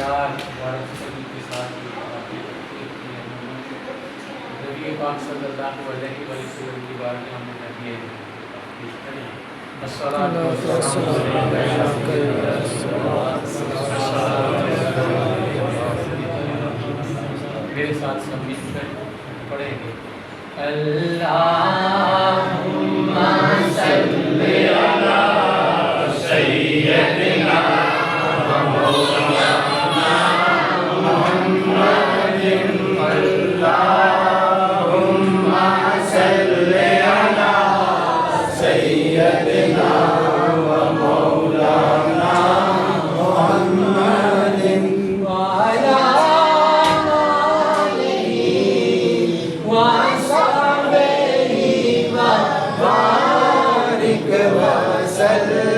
پیار وارثی کے ساتھ نبی پاک صلی اللہ علیہ وسلم کی بارگاہ میں ہدیہ پیش کریں۔ الصلاۃ والسلام میرے ساتھ سب مل کر پڑھیں گے۔ اللہم صلی علی سیدنا مولانا محمد، اللہم صلی علی سیدنا مولانا محمد وعلی آلہ وصحبہ وبارک وسلم۔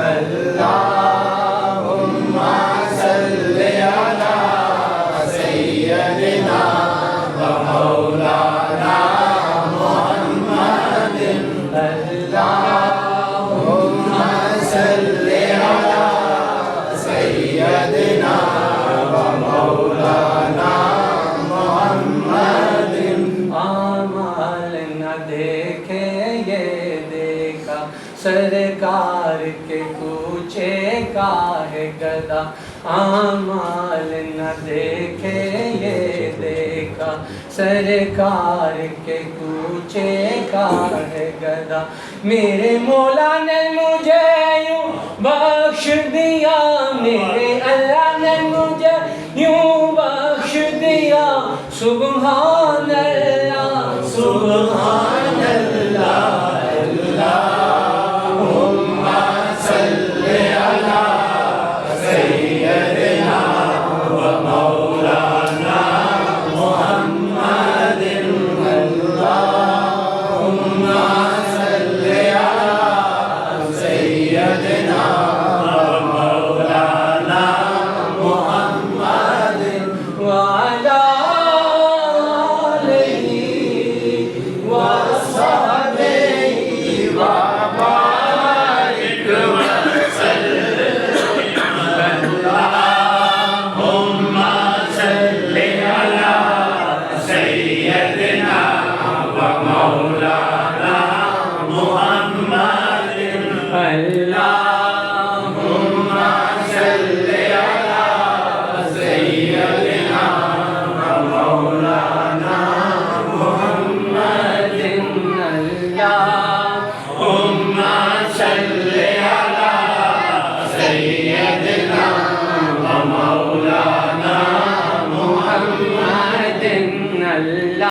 اللہم صلی علی سیدنا ومولانا محمد، اللہم صلی علی سیدنا ومولانا محمد۔ اعمال نہ دیکھے یہ دیکھا سرکار کے کوچے کا ہے گدا، اعمال نہ دیکھے یہ دیکھا سرکار کے کوچے کا ہے گدا، میرے مولا نے مجھے یوں بخش دیا، میرے اللہ نے مجھے یوں بخش دیا، سبحان اللہ سبحان اللہ۔ اللہم صلی علی سیدنا ومولانا محمد، اللہم صلی علی سیدنا ومولانا محمد وعلی آلہ وصحبہ وبارک وسلم۔ اللہم صلی علی سیدنا ومولانا محمد، اللہم صلی علی سیدنا ومولانا محمد، اللہم صلی علی سیدنا ومولانا محمد، اللہ